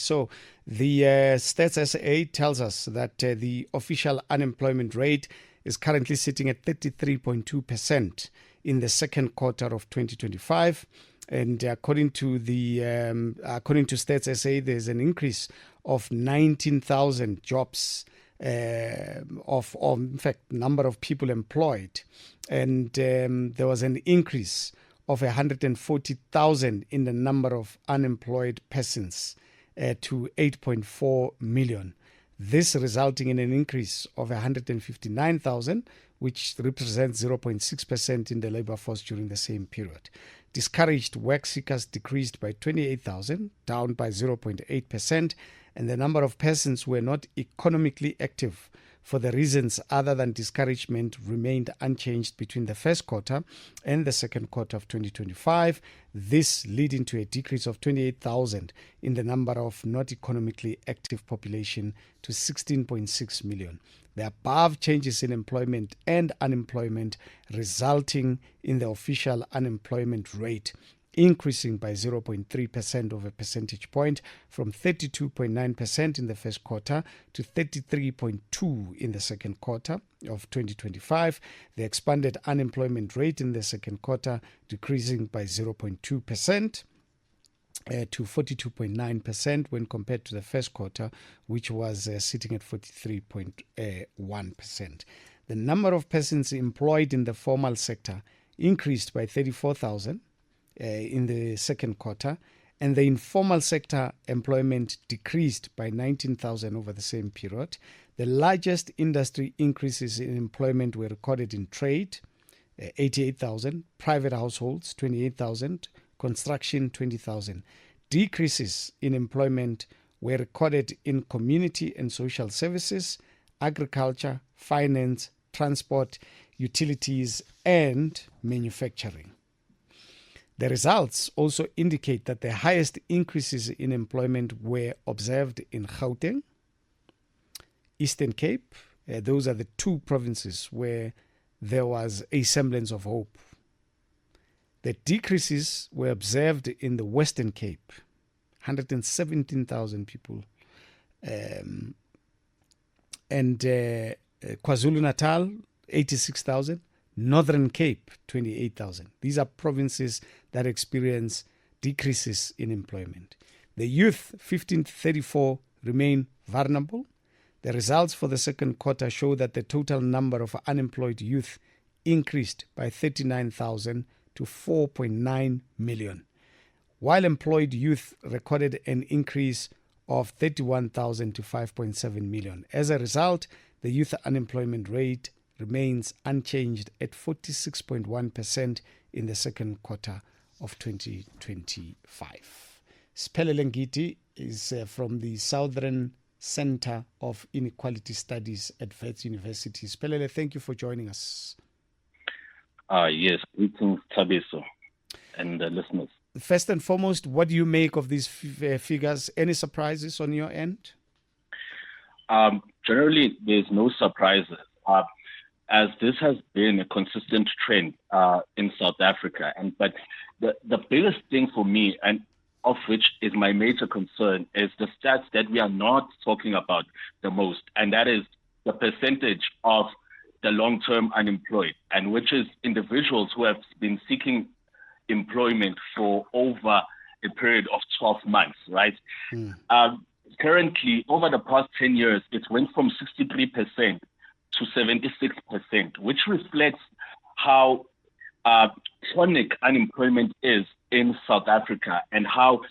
So the Stats SA tells us that the official unemployment rate is currently sitting at 33.2% in the second quarter of 2025. And according to Stats SA, there's an increase of 19,000 jobs, in fact, number of people employed. And there was an increase of 140,000 in the number of unemployed persons to 8.4 million. This resulting in an increase of 159,000, which represents 0.6% in the labor force during the same period. Discouraged work seekers decreased by 28,000, down by 0.8%, and the number of persons who were not economically active for the reasons other than discouragement remained unchanged between the first quarter and the second quarter of 2025, this leading to a decrease of 28,000 in the number of not economically active population to 16.6 million. The above changes in employment and unemployment resulting in the official unemployment rate increasing by 0.3% of a percentage point from 32.9% in the first quarter to 33.2% in the second quarter of 2025. The expanded unemployment rate in the second quarter decreasing by 0.2% to 42.9% when compared to the first quarter, which was sitting at 43.1%. The number of persons employed in the formal sector increased by 34,000 in the second quarter, and the informal sector employment decreased by 19,000 over the same period. The largest industry increases in employment were recorded in trade, 88,000, private households, 28,000, construction, 20,000. Decreases in employment were recorded in community and social services, agriculture, finance, transport, utilities, and manufacturing. The results also indicate that the highest increases in employment were observed in Gauteng, Eastern Cape. Those are the two provinces where there was a semblance of hope. The decreases were observed in the Western Cape, 117,000 people, and KwaZulu-Natal, 86,000. Northern Cape, 28,000. These are provinces that experience decreases in employment. The youth, 15 to 34, remain vulnerable. The results for the second quarter show that the total number of unemployed youth increased by 39,000 to 4.9 million, while employed youth recorded an increase of 31,000 to 5.7 million. As a result, the youth unemployment rate remains unchanged at 46.1% in the second quarter of 2025. Siphelele Ngidi is from the Southern Center of Inequality Studies at Wits University. Siphelele, thank you for joining us. Yes, greetings, Thabiso, and listeners. First and foremost, what do you make of these figures? Any surprises on your end? Generally, there's no surprises. As this has been a consistent trend in South Africa. But the biggest thing for me, and of which is my major concern, is the stats that we are not talking about the most, and that is the percentage of the long-term unemployed, and which is individuals who have been seeking employment for over a period of 12 months, right? Currently, over the past 10 years, it went from 63% to 76%, which reflects how chronic unemployment is in South Africa and how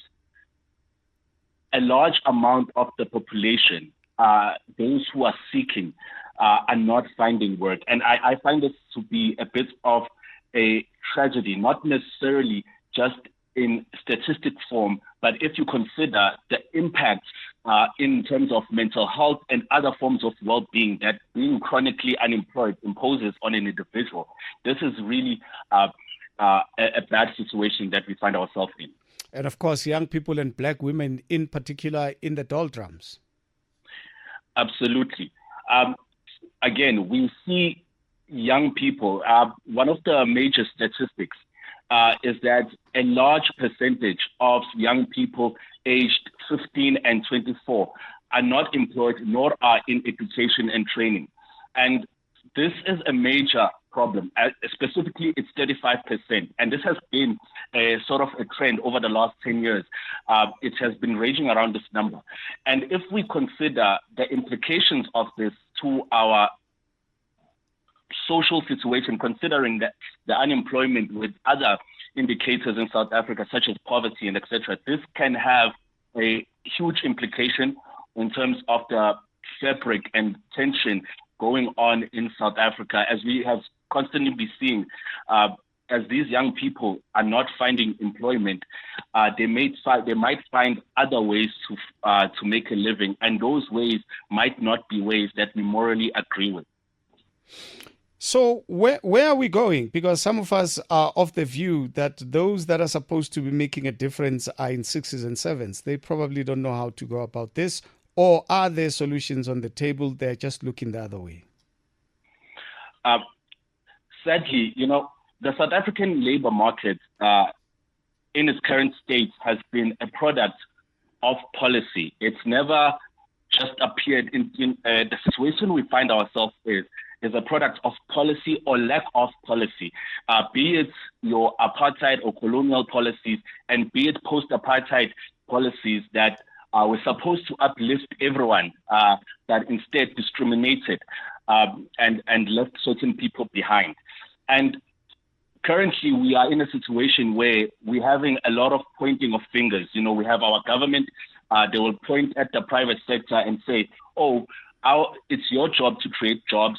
a large amount of the population, those who are seeking, are not finding work. And I find this to be a bit of a tragedy, not necessarily just in statistic form, but if you consider the impact in terms of mental health and other forms of well-being that being chronically unemployed imposes on an individual, this is really a bad situation that we find ourselves in. And of course, young people and black women in particular in the doldrums. Absolutely. Again, we see young people. One of the major statistics is that a large percentage of young people aged 15 and 24 are not employed nor are in education and training. And this is a major problem. Specifically, it's 35%. And this has been a sort of a trend over the last 10 years. It has been ranging around this number. And if we consider the implications of this to our social situation, considering that the unemployment with other indicators in South Africa, such as poverty and etc., this can have a huge implication in terms of the fabric and tension going on in South Africa, as we have constantly been seeing. As these young people are not finding employment, they might find other ways to make a living, and those ways might not be ways that we morally agree with. So where are we going? Because some of us are of the view that those that are supposed to be making a difference are in sixes and sevens. They probably don't know how to go about this. Or are there solutions on the table? They're just looking the other way. Sadly, the South African labor market in its current state has been a product of policy. It's never just appeared in the situation we find ourselves in is a product of policy or lack of policy, be it your apartheid or colonial policies, and be it post-apartheid policies that were supposed to uplift everyone, that instead discriminated and left certain people behind. And currently, we are in a situation where we're having a lot of pointing of fingers. We have our government, they will point at the private sector and say, it's your job to create jobs.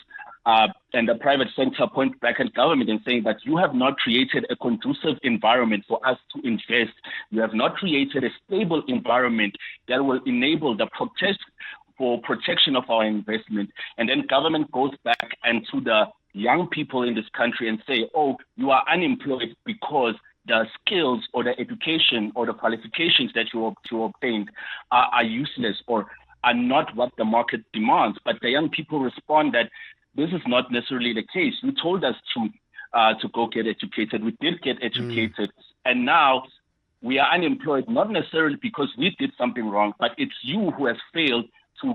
And the private sector point back at government and saying that you have not created a conducive environment for us to invest. You have not created a stable environment that will enable the protection of our investment. And then government goes back and to the young people in this country and say, you are unemployed because the skills or the education or the qualifications that you obtained are useless or are not what the market demands. But the young people respond that this is not necessarily the case. You told us to go get educated. We did get educated. And now we are unemployed, not necessarily because we did something wrong, but it's you who has failed to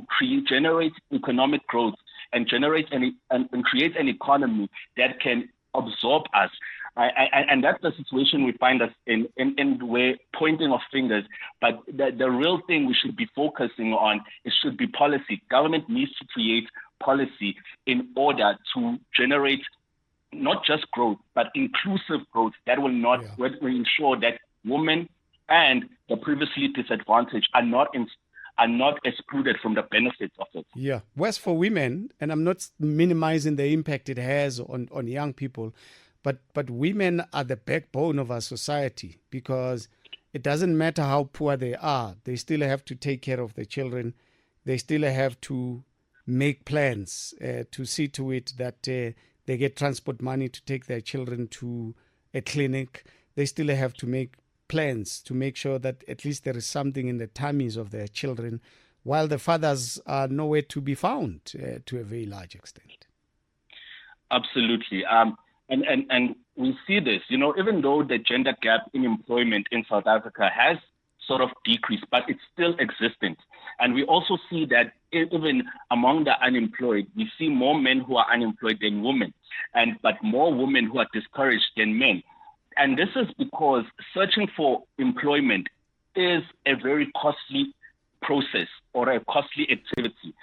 generate economic growth and and create an economy that can absorb us. And that's the situation we find us in we're pointing of fingers. But the real thing we should be focusing on, it should be policy. Government needs to create policy in order to generate not just growth, but inclusive growth that will will ensure that women and the previously disadvantaged are not excluded from the benefits of it. Yeah. Whereas for women, and I'm not minimizing the impact it has on young people, but women are the backbone of our society, because it doesn't matter how poor they are, they still have to take care of their children. They still have to make plans to see to it that they get transport money to take their children to a clinic. They still have to make plans to make sure that at least there is something in the tummies of their children, while the fathers are nowhere to be found to a very large extent. Absolutely. And we see this, even though the gender gap in employment in South Africa has sort of decreased, but it's still existent. And we also see that even among the unemployed, we see more men who are unemployed than women, but more women who are discouraged than men. And this is because searching for employment is a very costly process or a costly activity.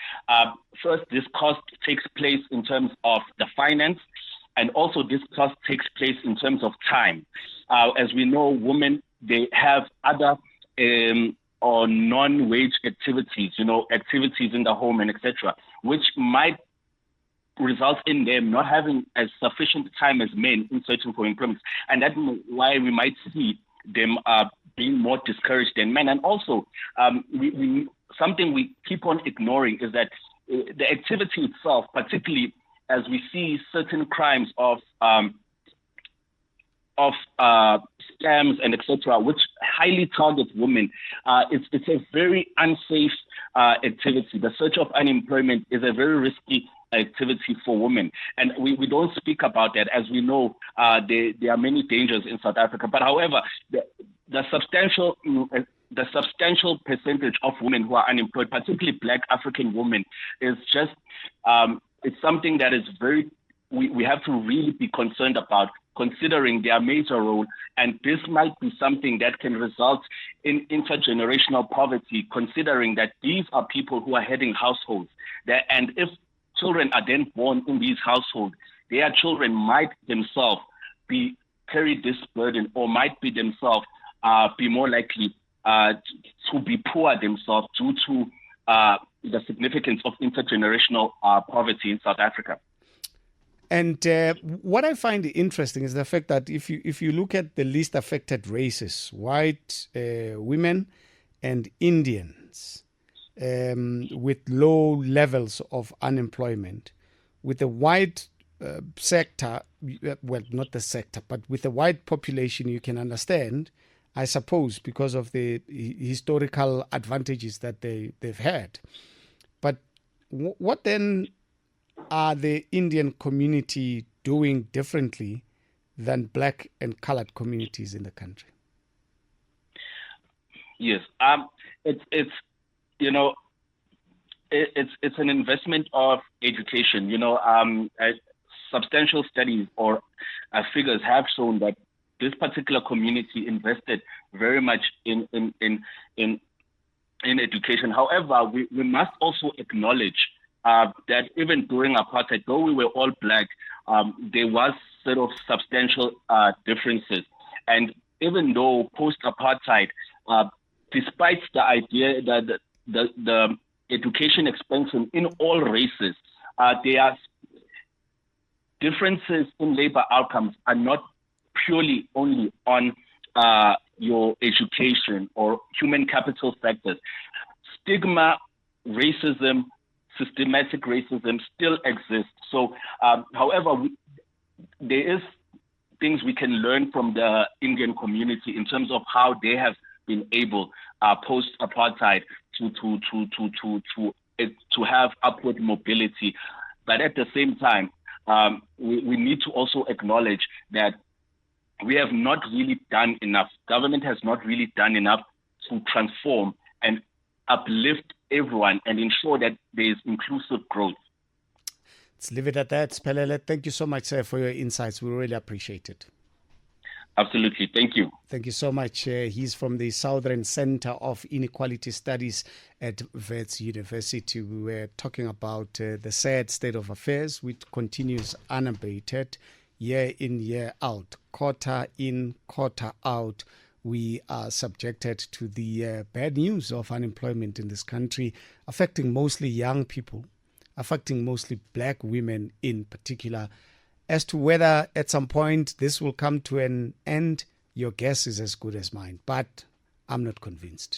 First, this cost takes place in terms of the finance, and also this cost takes place in terms of time. As we know, women, they have other or non-wage activities, activities in the home and etc., which might result in them not having as sufficient time as men in searching for employment. And that's why we might see them being more discouraged than men. And also, something we keep on ignoring is that the activity itself, particularly as we see certain crimes of scams and etc., which highly target women, it's a very unsafe activity. The search of unemployment is a very risky activity for women, and we don't speak about that, as we know there are many dangers in South Africa. But however, the substantial the substantial percentage of women who are unemployed, particularly Black African women, is just it's something that is we have to really be concerned about, considering their major role. And this might be something that can result in intergenerational poverty, considering that these are people who are heading households. And if children are then born in these households, their children might themselves carry this burden, or might be themselves be more likely to be poor themselves due to the significance of intergenerational poverty in South Africa. And what I find interesting is the fact that if you look at the least affected races, white women and Indians, with low levels of unemployment, with the white sector, well, not the sector, but with the white population, you can understand, I suppose, because of the historical advantages that they've had. But what then are the Indian community doing differently than Black and colored communities in the country? Yes, it's an investment of education. Substantial studies or figures have shown that this particular community invested very much in education. However, we must also acknowledge that even during apartheid, though we were all Black, there was sort of substantial differences. And even though post-apartheid, despite the idea that the education expansion in all races, there are differences in labor outcomes are not purely only on your education or human capital factors. Stigma, racism, systematic racism still exists. So, however, there is things we can learn from the Indian community in terms of how they have been able post-apartheid to have upward mobility. But at the same time, we need to also acknowledge that we have not really done enough. Government has not really done enough to transform and uplift everyone and ensure that there is inclusive growth. Let's leave it at that. Siphelele, thank you so much, sir, for your insights. We really appreciate it. Absolutely. Thank you. Thank you so much. He's from the Southern Center of Inequality Studies at Wits University. We were talking about the sad state of affairs, which continues unabated, year in, year out, quarter in, quarter out. We are subjected to the bad news of unemployment in this country, affecting mostly young people, affecting mostly Black women in particular. As to whether at some point this will come to an end, your guess is as good as mine, but I'm not convinced.